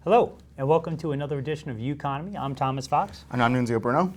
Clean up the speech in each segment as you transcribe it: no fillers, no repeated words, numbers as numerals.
Hello, and welcome to another edition of Uconomy. I'm Thomas Fox. And I'm Nunzio Bruno.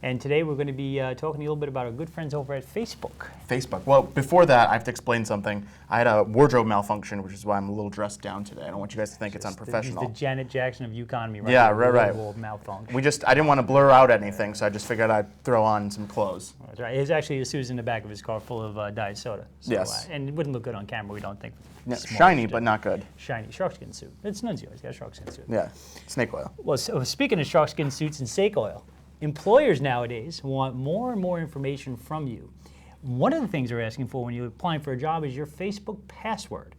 And today we're going to be talking a little bit about our good friends over at Facebook. Facebook. Well, before that, I have to explain something. I had a wardrobe malfunction, which is why I'm a little dressed down today. I don't want you guys to think it's unprofessional. The Janet Jackson of Uconomy, right? Yeah, right. Malfunction. I didn't want to blur out anything, so I just figured I'd throw on some clothes. That's right. There's actually a Susan in the back of his car full of diet soda. So, Yes. and it wouldn't look good on camera, we don't think. Yeah, shiny, but not good. Shiny. Sharkskin suit. It's Nunzio. He's got a sharkskin suit. Yeah, snake oil. Well, so speaking of sharkskin suits and snake oil, employers nowadays want more and more information from you. One of the things they're asking for when you're applying for a job is your Facebook password.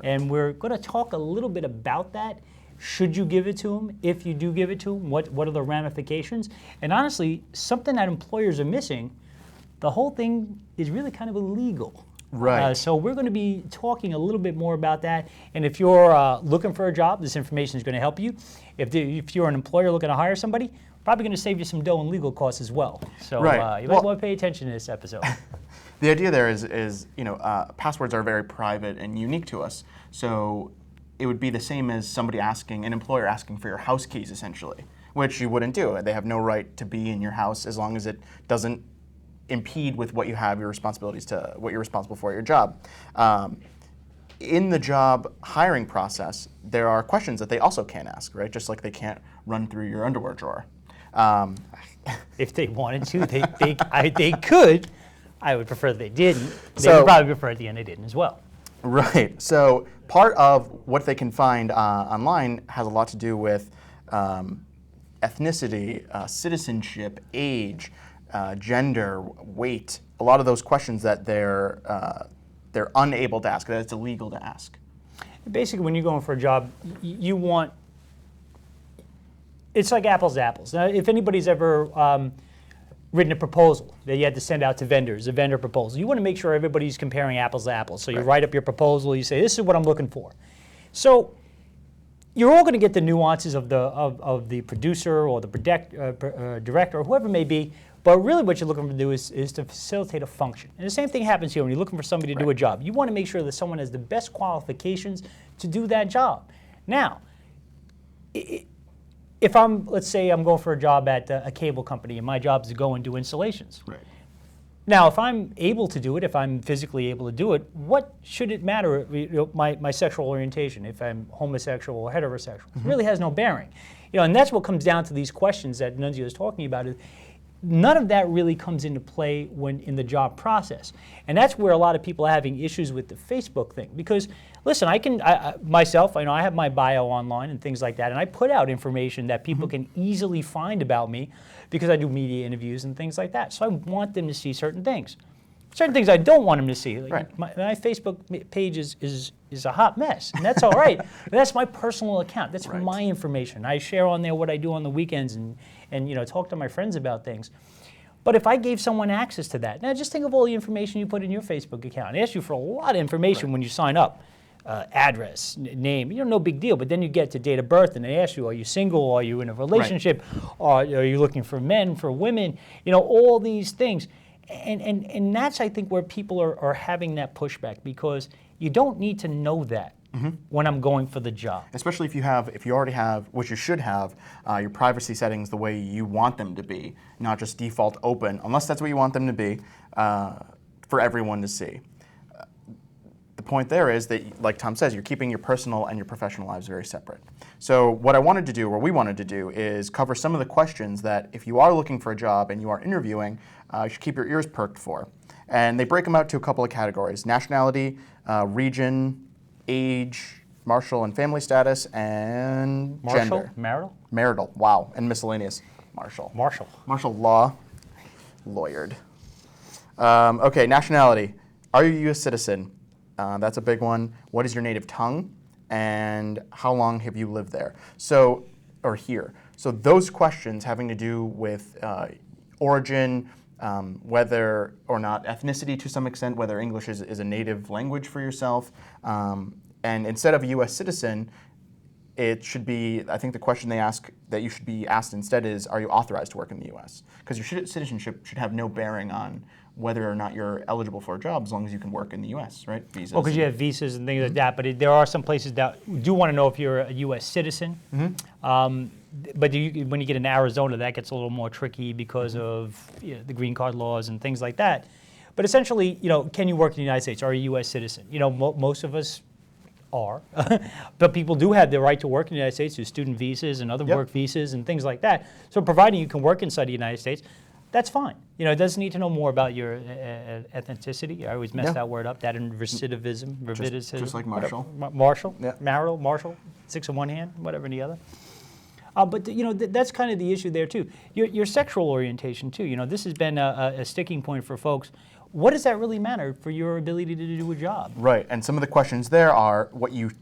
And we're going to talk a little bit about that. Should you give it to them? If you do give it to them, what are the ramifications? And honestly, something that employers are missing, the whole thing is really kind of illegal. Right. So we're going to be talking a little bit more about that. And if you're looking for a job, this information is going to help you. If you're an employer looking to hire somebody, probably going to save you some dough and legal costs as well. So right. You might want to pay attention to this episode. The idea there is passwords are very private and unique to us. So it would be the same as an employer asking for your house keys, essentially, which you wouldn't do. They have no right to be in your house as long as it doesn't impede with what you have, your responsibilities to what you're responsible for at your job. In the job hiring process, there are questions that they also can't ask, right? Just like they can't run through your underwear drawer. If they wanted to, they could. I would prefer they didn't. They would probably prefer at the end they didn't as well. Right. So part of what they can find online has a lot to do with ethnicity, citizenship, age, gender, weight. A lot of those questions that they're unable to ask, that it's illegal to ask. Basically, when you're going for a job, you want. It's like apples to apples. Now, if anybody's ever written a proposal that you had to send out to vendors, a vendor proposal, you want to make sure everybody's comparing apples to apples. So you write up your proposal, you say, this is what I'm looking for. So you're all going to get the nuances of the producer or the director or whoever it may be, but really what you're looking to do is to facilitate a function. And the same thing happens here when you're looking for somebody to do a job. You want to make sure that someone has the best qualifications to do that job. Now, if let's say I'm going for a job at a cable company and my job is to go and do installations. Right. Now, if I'm able to do it, if I'm physically able to do it, what should it matter, my sexual orientation, if I'm homosexual or heterosexual? It really has no bearing. And that's what comes down to these questions that Nunzio is talking about. None of that really comes into play when in the job process. And that's where a lot of people are having issues with the Facebook thing. Because, listen, I myself, I have my bio online and things like that, and I put out information that people can easily find about me because I do media interviews and things like that. So I want them to see certain things. Certain things I don't want them to see. Like my Facebook page is a hot mess, and that's all right. That's my personal account. That's my information. I share on there what I do on the weekends and talk to my friends about things. But if I gave someone access to that, now just think of all the information you put in your Facebook account. It asks you for a lot of information when you sign up. Address, name, no big deal. But then you get to date of birth and they ask you, are you single? Are you in a relationship? Are you looking for men, for women? All these things. And that's, I think, where people are having that pushback, because you don't need to know that when I'm going for the job. Especially if you already have, which you should have, your privacy settings the way you want them to be, not just default open, unless that's what you want them to be, for everyone to see. The point there is that, like Tom says, you're keeping your personal and your professional lives very separate. So what we wanted to do, is cover some of the questions that if you are looking for a job and you are interviewing, you should keep your ears perked for. And they break them out to a couple of categories: nationality, region, age, marital and family status, and gender. Marital, wow, and miscellaneous. Martial law, lawyered. Okay, nationality. Are you a U.S. citizen? That's a big one. What is your native tongue? And how long have you lived there? Or here. So those questions having to do with origin, whether or not ethnicity to some extent, whether English is a native language for yourself. And instead of a U.S. citizen, it should be, I think the question they ask that you should be asked instead is, are you authorized to work in the U.S.? Because your citizenship should have no bearing on whether or not you're eligible for a job as long as you can work in the U.S., right? Visas. Well, because you have visas and things like that, but there are some places that do want to know if you're a U.S. citizen. But when you get in Arizona, that gets a little more tricky because of the green card laws and things like that. But essentially, can you work in the United States? Are you a U.S. citizen? Most of us are, but people do have the right to work in the United States through student visas and other work visas and things like that. So providing you can work inside the United States, that's fine. It doesn't need to know more about your ethnicity. I always mess that word up. That and recidivism. Just like Marshall. Marshall, marital, Marshall, 6 in one hand, whatever in the other. But that's kind of the issue there too. Your sexual orientation too. This has been a sticking point for folks. What does that really matter for your ability to do a job? Right, and some of the questions there are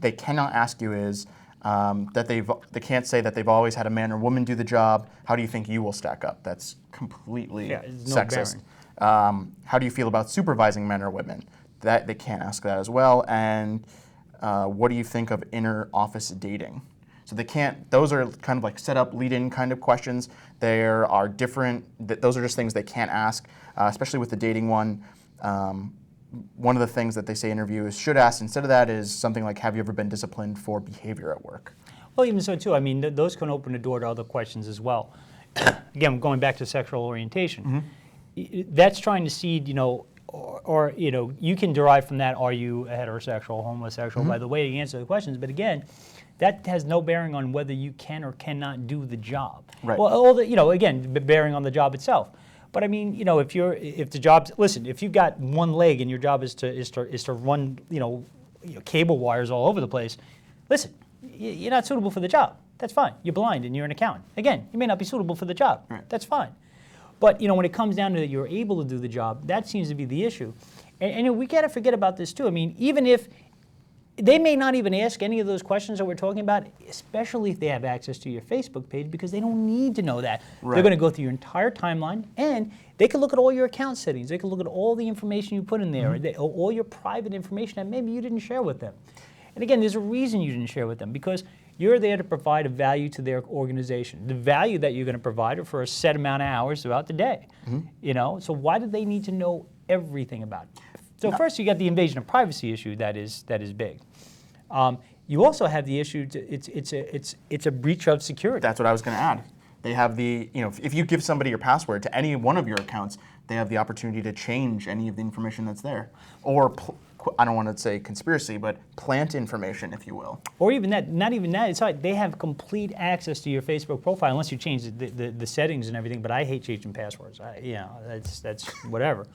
they cannot ask you is that they can't say that they've always had a man or woman do the job. How do you think you will stack up? That's completely sexist. How do you feel about supervising men or women? That they can't ask that as well. And what do you think of inner office dating? So they can't. Those are kind of like set up, lead-in kind of questions. There are different. Those are just things they can't ask, especially with the dating one. One of the things that they say interviewers should ask instead of that is something like, "Have you ever been disciplined for behavior at work?" Well, even so too. I mean, those can open the door to other questions as well. Again, going back to sexual orientation, that's trying to seed, or you can derive from that: are you a heterosexual, homosexual? By the way you answer the questions, but again, that has no bearing on whether you can or cannot do the job. Right. Well, again, bearing on the job itself. But I mean, if the job's, listen, if you've got one leg and your job is to run, cable wires all over the place, listen, you're not suitable for the job. That's fine. You're blind and you're an accountant. Again, you may not be suitable for the job. Right. That's fine. But when it comes down to that you're able to do the job, that seems to be the issue. And we got to forget about this too. I mean, even if they may not even ask any of those questions that we're talking about, especially if they have access to your Facebook page, because they don't need to know that. Right. They're going to go through your entire timeline, and they can look at all your account settings. They can look at all the information you put in there, all your private information that maybe you didn't share with them. And again, there's a reason you didn't share with them, because you're there to provide a value to their organization. The value that you're going to provide are for a set amount of hours throughout the day. So why do they need to know everything about it? So first, you got the invasion of privacy issue that is big. You also have the issue. It's a breach of security. That's what I was going to add. They have if you give somebody your password to any one of your accounts, they have the opportunity to change any of the information that's there, or I don't want to say conspiracy, but plant information, if you will. Or even that, not even that. It's like they have complete access to your Facebook profile unless you change the settings and everything. But I hate changing passwords. That's whatever.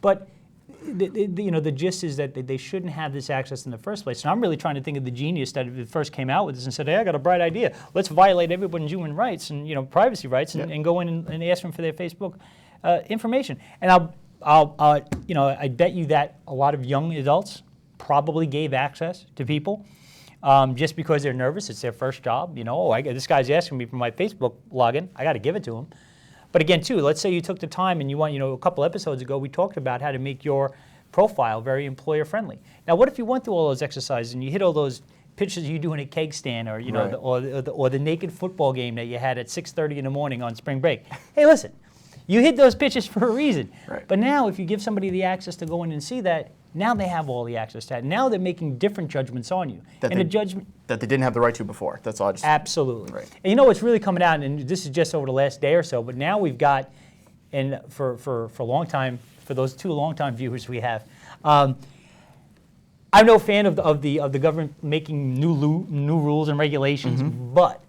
But the gist is that they shouldn't have this access in the first place. And I'm really trying to think of the genius that first came out with this and said, hey, I got a bright idea. Let's violate everyone's human rights and privacy rights and go in and ask them for their Facebook information. And I bet you that a lot of young adults probably gave access to people just because they're nervous. It's their first job. This guy's asking me for my Facebook login. I got to give it to him. But again, too, let's say you took the time and you want, a couple episodes ago, we talked about how to make your profile very employer friendly. Now, what if you went through all those exercises and you hit all those pictures of you doing a keg stand or, or the naked football game that you had at 6:30 in the morning on spring break? Hey, listen, you hit those pictures for a reason. Right. But now if you give somebody the access to go in and see that, now they have all the access to that. Now they're making different judgments on you. That they didn't have the right to before. That's all. Absolutely. Right. And what's really coming out, and this is just over the last day or so, but now we've got, and for a long time, for those 2 long-time viewers we have, I'm no fan of the government making new rules and regulations, but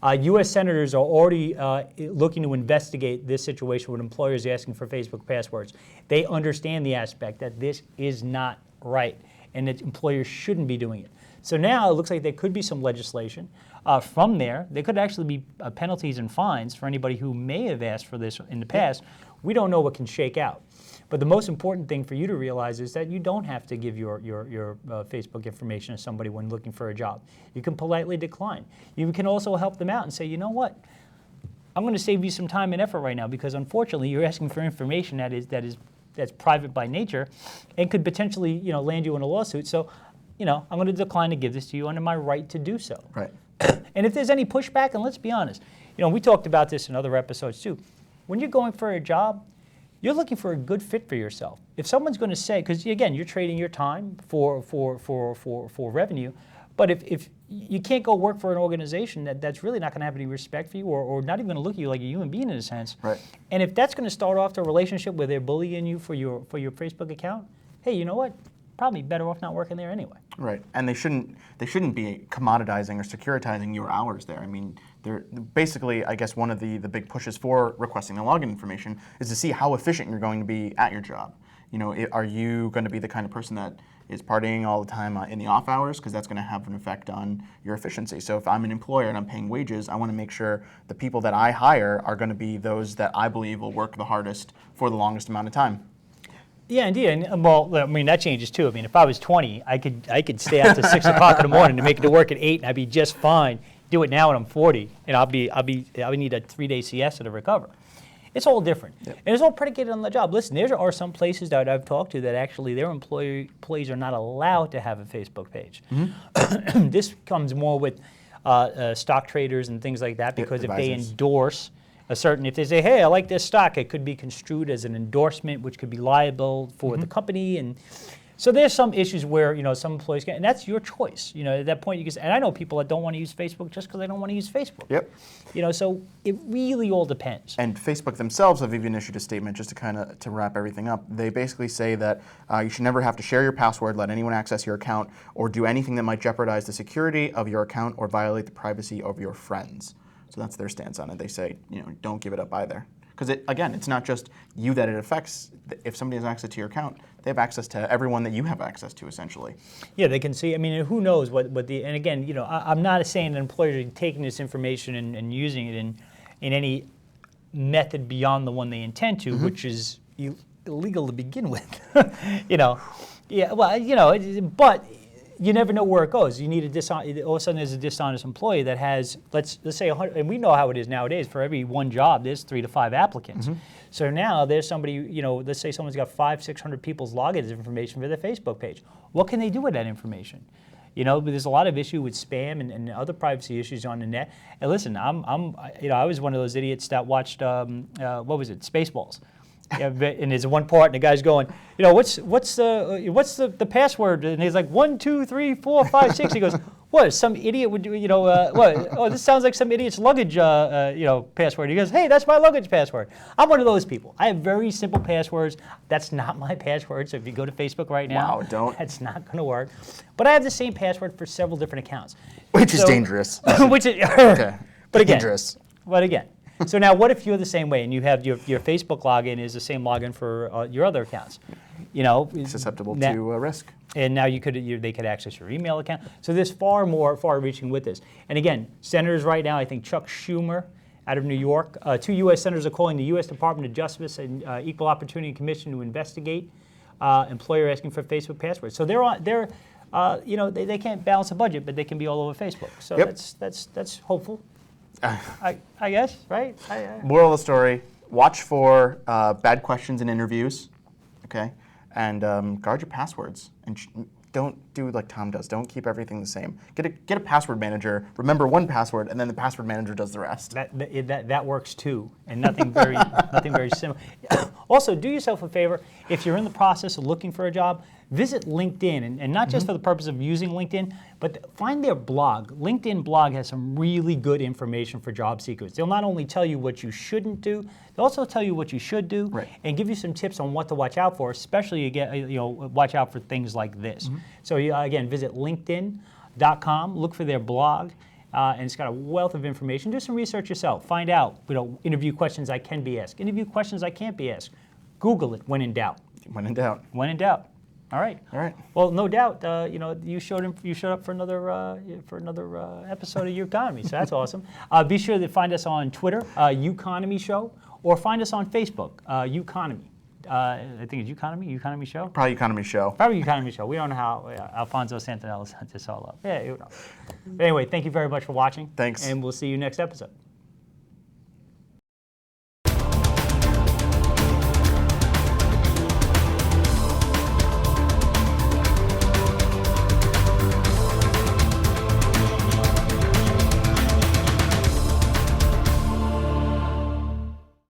U.S. senators are already looking to investigate this situation with employers asking for Facebook passwords. They understand the aspect that this is not right and that employers shouldn't be doing it. So now it looks like there could be some legislation from there. There could actually be penalties and fines for anybody who may have asked for this in the past. We don't know what can shake out. But the most important thing for you to realize is that you don't have to give your Facebook information to somebody when looking for a job. You can politely decline. You can also help them out and say, you know what? I'm going to save you some time and effort right now because unfortunately you're asking for information that's private by nature and could potentially land you in a lawsuit. So I'm going to decline to give this to you under my right to do so. Right. And if there's any pushback, and let's be honest, we talked about this in other episodes too. When you're going for a job, you're looking for a good fit for yourself. If someone's going to say, because again, you're trading your time for revenue, but if you can't go work for an organization that's really not going to have any respect for you, or not even going to look at you like a human being in a sense. Right. And if that's going to start off the relationship where they're bullying you for your Facebook account, hey, you know what? Probably better off not working there anyway. Right, and they shouldn't be commoditizing or securitizing your hours there. I mean, they're basically, I guess, one of the big pushes for requesting the login information is to see how efficient you're going to be at your job. You know, are you going to be the kind of person that is partying all the time in the off hours? Because that's going to have an effect on your efficiency. So if I'm an employer and I'm paying wages, I want to make sure the people that I hire are going to be those that I believe will work the hardest for the longest amount of time. Yeah, indeed. And well, I mean, that changes too. I mean, if I was 20, I could stay out to 6 o'clock in the morning to make it to work at 8, and I'd be just fine. Do it now when I'm 40, and I would need a 3-day siesta to recover. It's all different, and it's all predicated on the job. Listen, there are some places that I've talked to that actually their employees are not allowed to have a Facebook page. Mm-hmm. This comes more with stock traders and things like that, because if they endorse if they say, hey, I like this stock, it could be construed as an endorsement, which could be liable for the company. And so there's some issues where, some employees can, and that's your choice. At that point, you can say, and I know people that don't want to use Facebook just because they don't want to use Facebook. Yep. So it really all depends. And Facebook themselves have even issued a statement, just to wrap everything up. They basically say that you should never have to share your password, let anyone access your account, or do anything that might jeopardize the security of your account or violate the privacy of your friends. So that's their stance on it. They say, don't give it up either. Because again, it's not just you that it affects. If somebody has access to your account, they have access to everyone that you have access to, essentially. Yeah, they can see. I mean, who knows what and again, I'm not saying that employers are taking this information and using it in any method beyond the one they intend to, which is illegal to begin with. Yeah, well, but you never know where it goes. You need all of a sudden there's a dishonest employee that has, let's say 100, and we know how it is nowadays. For every one job, there's 3 to 5 applicants. So now there's somebody, let's say someone's got 500-600 people's login information for their Facebook page. What can they do with that information? But there's a lot of issue with spam and other privacy issues on the net. And listen, I was one of those idiots that watched what was it, Spaceballs. Yeah, and there's one part, and the guy's going, what's the password? And he's like 1, 2, 3, 4, 5, 6. He goes, what? Some idiot would do, what? Oh, this sounds like some idiot's luggage, password. He goes, hey, that's my luggage password. I'm one of those people. I have very simple passwords. That's not my password. So if you go to Facebook right now, that's not going to work. But I have the same password for several different accounts, which is dangerous. Which is okay. But again, dangerous. But again. So now, what if you're the same way and you have your Facebook login is the same login for your other accounts? Susceptible to risk. And now they could access your email account. So there's far-reaching with this. And again, senators right now, I think Chuck Schumer out of New York, 2 U.S. senators are calling the U.S. Department of Justice and Equal Opportunity Commission to investigate employer asking for Facebook passwords. So they can't balance a budget, but they can be all over Facebook. So that's hopeful. I guess, right? Moral of the story, watch for bad questions in interviews, okay? And guard your passwords. And don't do like Tom does. Don't keep everything the same. Get a password manager. Remember one password, and then the password manager does the rest. That works too, and nothing very similar. Also, do yourself a favor. If you're in the process of looking for a job, visit LinkedIn, and not just for the purpose of using LinkedIn, but find their blog. LinkedIn blog has some really good information for job seekers. They'll not only tell you what you shouldn't do, they'll also tell you what you should do, and give you some tips on what to watch out for, especially watch out for things like this. So again, visit LinkedIn.com, look for their blog, and it's got a wealth of information. Do some research yourself. Find out, interview questions I can be asked, interview questions I can't be asked. Google it when in doubt. When in doubt. When in doubt. All right. Well, no doubt, you showed up for another episode of Uconomy, so that's awesome. Be sure to find us on Twitter, Uconomy Show, or find us on Facebook, Uconomy. I think it's Uconomy Show? Probably Uconomy Show. Probably Uconomy Show. We don't know how Alfonso Santinella set this all up. Yeah, But anyway, thank you very much for watching. Thanks. And we'll see you next episode.